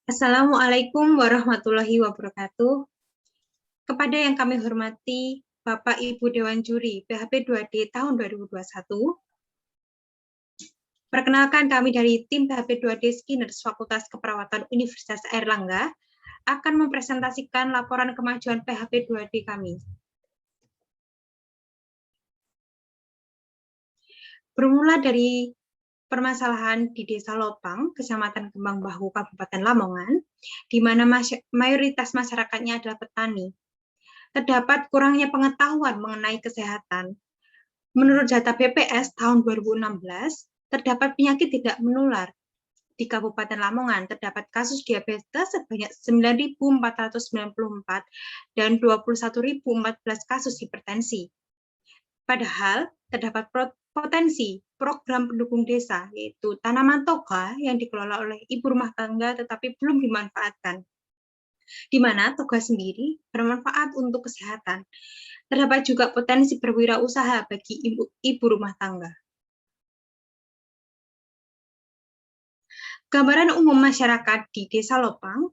Assalamualaikum warahmatullahi wabarakatuh. Kepada yang kami hormati Bapak Ibu Dewan Juri PHP 2D tahun 2021. Perkenalkan, kami dari tim PHP 2D Skinners Fakultas Keperawatan Universitas Airlangga akan mempresentasikan laporan kemajuan PHP 2D kami. Bermula dari permasalahan di Desa Lopang, Kecamatan Kembang Bahu, Kabupaten Lamongan, di mana mayoritas masyarakatnya adalah petani. Terdapat kurangnya pengetahuan mengenai kesehatan. Menurut data BPS tahun 2016, terdapat penyakit tidak menular. Di Kabupaten Lamongan terdapat kasus diabetes sebanyak 9.494 dan 21.014 kasus hipertensi. Padahal terdapat potensi program pendukung desa, yaitu tanaman toga yang dikelola oleh ibu rumah tangga tetapi belum dimanfaatkan, di mana toga sendiri bermanfaat untuk kesehatan. Terdapat juga potensi berwirausaha bagi ibu rumah tangga. Gambaran umum masyarakat di Desa Lopang,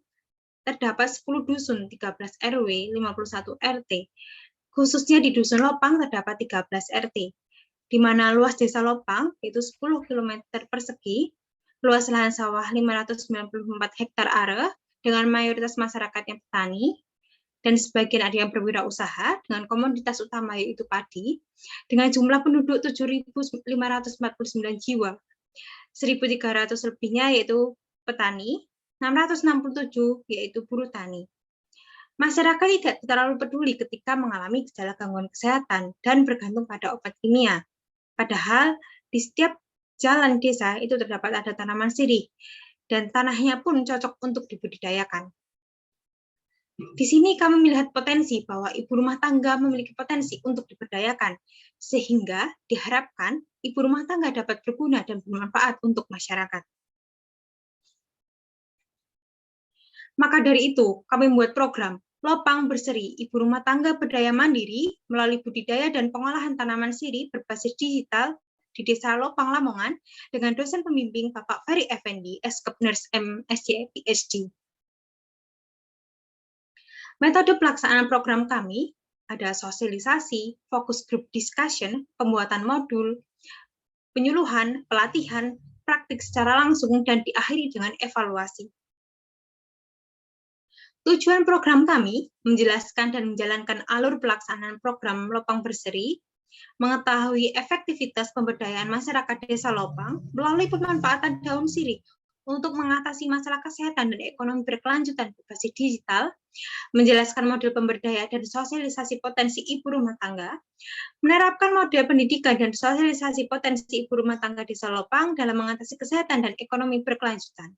terdapat 10 dusun, 13 RW, 51 RT. Khususnya di Dusun Lopang terdapat 13 RT, di mana luas Desa Lopang yaitu 10 km persegi, luas lahan sawah 594 hektar are dengan mayoritas masyarakatnya petani, dan sebagian ada yang berwirausaha dengan komoditas utama yaitu padi, dengan jumlah penduduk 7.549 jiwa. 1.300 lebihnya yaitu petani, 667 yaitu buruh tani. Masyarakat tidak terlalu peduli ketika mengalami gejala gangguan kesehatan dan bergantung pada obat kimia. Padahal di setiap jalan desa itu terdapat ada tanaman sirih dan tanahnya pun cocok untuk dibudidayakan. Di sini kami melihat potensi bahwa ibu rumah tangga memiliki potensi untuk diberdayakan, sehingga diharapkan ibu rumah tangga dapat berguna dan bermanfaat untuk masyarakat. Maka dari itu, kami membuat program Lopang Berseri, Ibu Rumah Tangga Berdaya Mandiri melalui budidaya dan pengolahan tanaman sirih berbasis digital di Desa Lopang, Lamongan, dengan dosen pembimbing Bapak Ferry Effendi, S.Kep Nurse MSc PhD. Metode pelaksanaan program kami ada sosialisasi, fokus group discussion, pembuatan modul, penyuluhan, pelatihan, praktik secara langsung, dan diakhiri dengan evaluasi. Tujuan program kami menjelaskan dan menjalankan alur pelaksanaan program Lopang Berseri, mengetahui efektivitas pemberdayaan masyarakat Desa Lopang melalui pemanfaatan daun sirih untuk mengatasi masalah kesehatan dan ekonomi berkelanjutan berbasis digital, menjelaskan model pemberdayaan dan sosialisasi potensi ibu rumah tangga, menerapkan model pendidikan dan sosialisasi potensi ibu rumah tangga Desa Lopang dalam mengatasi kesehatan dan ekonomi berkelanjutan.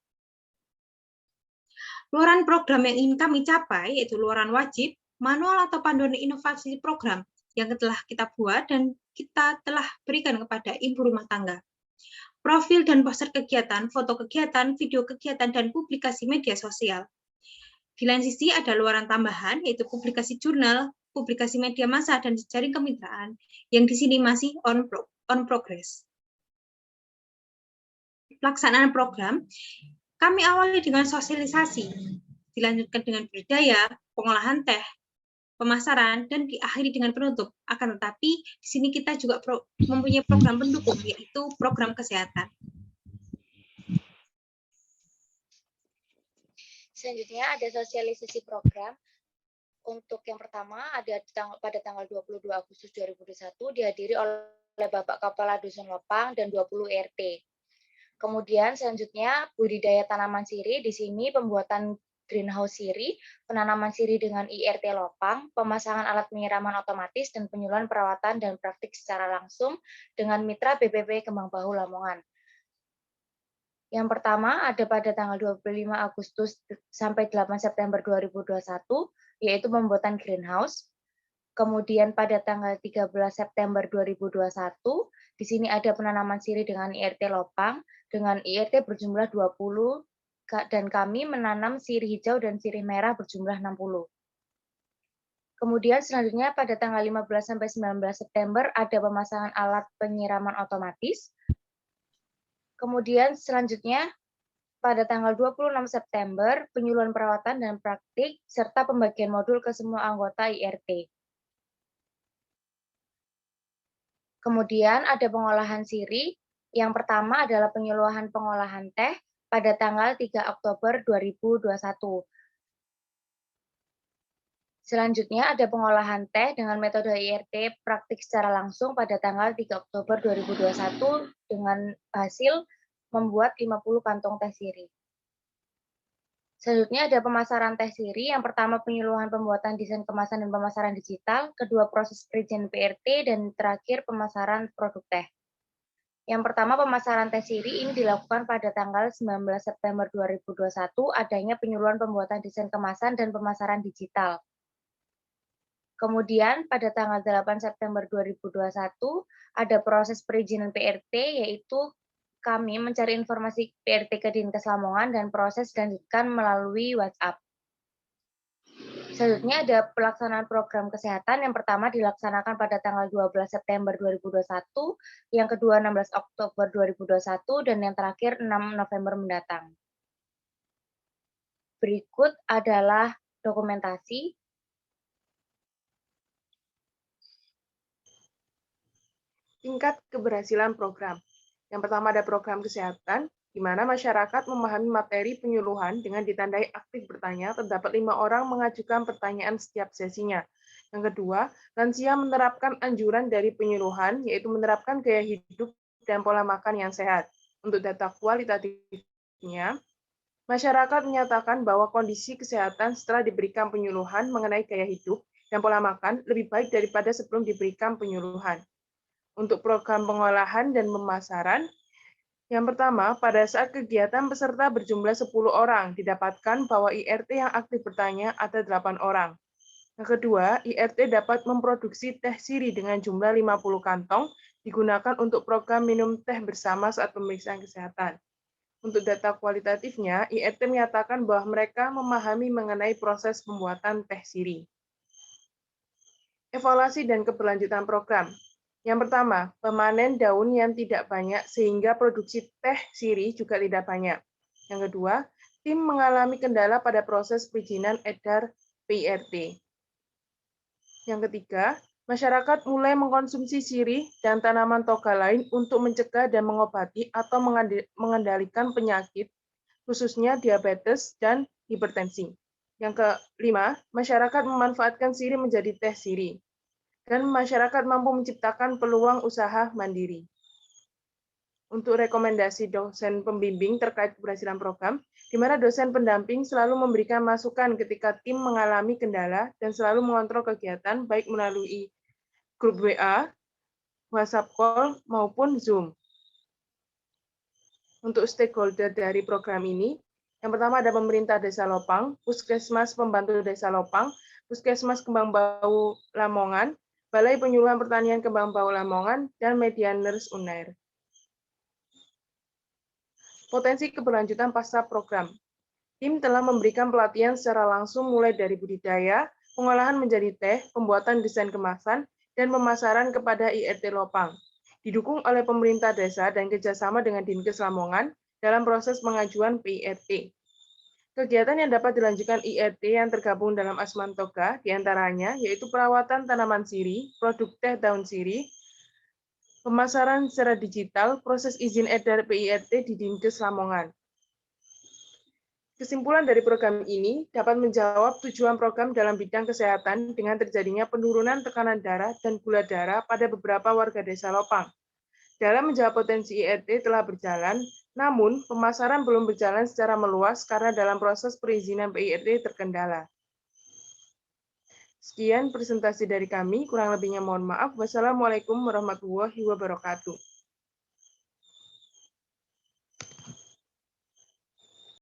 Luaran program yang ingin kami capai yaitu luaran wajib, manual atau panduan inovasi program yang telah kita buat dan kita telah berikan kepada ibu rumah tangga. Profil dan poster kegiatan, foto kegiatan, video kegiatan, dan publikasi media sosial. Di lain sisi ada luaran tambahan yaitu publikasi jurnal, publikasi media massa, dan jejaring kemitraan yang di sini masih on progress. Pelaksanaan program kami awali dengan sosialisasi, dilanjutkan dengan budidaya, pengolahan teh, pemasaran, dan diakhiri dengan penutup. Akan tetapi, di sini kita juga mempunyai program pendukung, yaitu program kesehatan. Selanjutnya ada sosialisasi program. Untuk yang pertama, ada pada tanggal 22 Agustus 2021 dihadiri oleh Bapak Kepala Dusun Lopang dan 20 RT. Kemudian selanjutnya budidaya tanaman sirih, di sini pembuatan greenhouse sirih, penanaman sirih dengan IRT Lopang, pemasangan alat penyiraman otomatis, dan penyuluhan perawatan dan praktik secara langsung dengan mitra BPP Kembang Bahu Lamongan. Yang pertama ada pada tanggal 25 Agustus sampai 8 September 2021, yaitu pembuatan greenhouse. Kemudian pada tanggal 13 September 2021, di sini ada penanaman sirih dengan IRT Lopang, dengan IRT berjumlah 20, dan kami menanam sirih hijau dan sirih merah berjumlah 60. Kemudian selanjutnya pada tanggal 15 sampai 19 September ada pemasangan alat penyiraman otomatis. Kemudian selanjutnya pada tanggal 26 September, penyuluhan perawatan dan praktik, serta pembagian modul ke semua anggota IRT. Kemudian ada pengolahan siri. Yang pertama adalah penyuluhan pengolahan teh pada tanggal 3 Oktober 2021. Selanjutnya ada pengolahan teh dengan metode IRT praktik secara langsung pada tanggal 3 Oktober 2021 dengan hasil membuat 50 kantong teh siri. Selanjutnya ada pemasaran teh siri. Yang pertama penyuluhan pembuatan desain kemasan dan pemasaran digital, kedua proses perizinan PRT, dan terakhir pemasaran produk teh. Yang pertama pemasaran teh siri ini dilakukan pada tanggal 19 September 2021 adanya penyuluhan pembuatan desain kemasan dan pemasaran digital. Kemudian pada tanggal 8 September 2021 ada proses perizinan PRT, yaitu kami mencari informasi PRT ke Dinkes Lamongan dan proses dilanjutkan melalui WhatsApp. Selanjutnya ada pelaksanaan program kesehatan. Yang pertama dilaksanakan pada tanggal 12 September 2021, yang kedua 16 Oktober 2021, dan yang terakhir 6 November mendatang. Berikut adalah dokumentasi. Tingkat keberhasilan program. Yang pertama ada program kesehatan, di mana masyarakat memahami materi penyuluhan dengan ditandai aktif bertanya, terdapat 5 orang mengajukan pertanyaan setiap sesinya. Yang kedua, lansia menerapkan anjuran dari penyuluhan, yaitu menerapkan gaya hidup dan pola makan yang sehat. Untuk data kualitatifnya, masyarakat menyatakan bahwa kondisi kesehatan setelah diberikan penyuluhan mengenai gaya hidup dan pola makan lebih baik daripada sebelum diberikan penyuluhan. Untuk program pengolahan dan pemasaran, yang pertama, pada saat kegiatan peserta berjumlah 10 orang, didapatkan bahwa IRT yang aktif bertanya ada 8 orang. Yang kedua, IRT dapat memproduksi teh siri dengan jumlah 50 kantong, digunakan untuk program minum teh bersama saat pemeriksaan kesehatan. Untuk data kualitatifnya, IRT menyatakan bahwa mereka memahami mengenai proses pembuatan teh siri. Evaluasi dan keberlanjutan program. Yang pertama, pemanen daun yang tidak banyak sehingga produksi teh siri juga tidak banyak. Yang kedua, tim mengalami kendala pada proses perizinan edar PIRT. Yang ketiga, masyarakat mulai mengkonsumsi sirih dan tanaman toga lain untuk mencegah dan mengobati atau mengendalikan penyakit, khususnya diabetes dan hipertensi. Yang kelima, masyarakat memanfaatkan sirih menjadi teh sirih. Dan masyarakat mampu menciptakan peluang usaha mandiri. Untuk rekomendasi dosen pembimbing terkait keberhasilan program, di mana dosen pendamping selalu memberikan masukan ketika tim mengalami kendala dan selalu mengontrol kegiatan baik melalui grup WA, WhatsApp call, maupun Zoom. Untuk stakeholder dari program ini, yang pertama ada pemerintah Desa Lopang, Puskesmas Pembantu Desa Lopang, Puskesmas Kembang Bau Lamongan, Balai Penyuluhan Pertanian Kembang Bau Lamongan, dan Medianers Unair. Potensi keberlanjutan pasca program. Tim telah memberikan pelatihan secara langsung mulai dari budidaya, pengolahan menjadi teh, pembuatan desain kemasan, dan pemasaran kepada IRT Lopang. Didukung oleh pemerintah desa dan kerjasama dengan Dinkes Lamongan dalam proses pengajuan PIRT. Kegiatan yang dapat dilanjutkan IRT yang tergabung dalam Asman Toga diantaranya yaitu perawatan tanaman sirih, produk teh daun sirih, pemasaran secara digital, proses izin edar PIRT di Dinkes Lamongan. Kesimpulan dari program ini dapat menjawab tujuan program dalam bidang kesehatan dengan terjadinya penurunan tekanan darah dan gula darah pada beberapa warga desa Lopang. Dalam menjawab potensi IRT telah berjalan, namun pemasaran belum berjalan secara meluas karena dalam proses perizinan PIRT terkendala. Sekian presentasi dari kami, kurang lebihnya mohon maaf. Wassalamualaikum warahmatullahi wabarakatuh.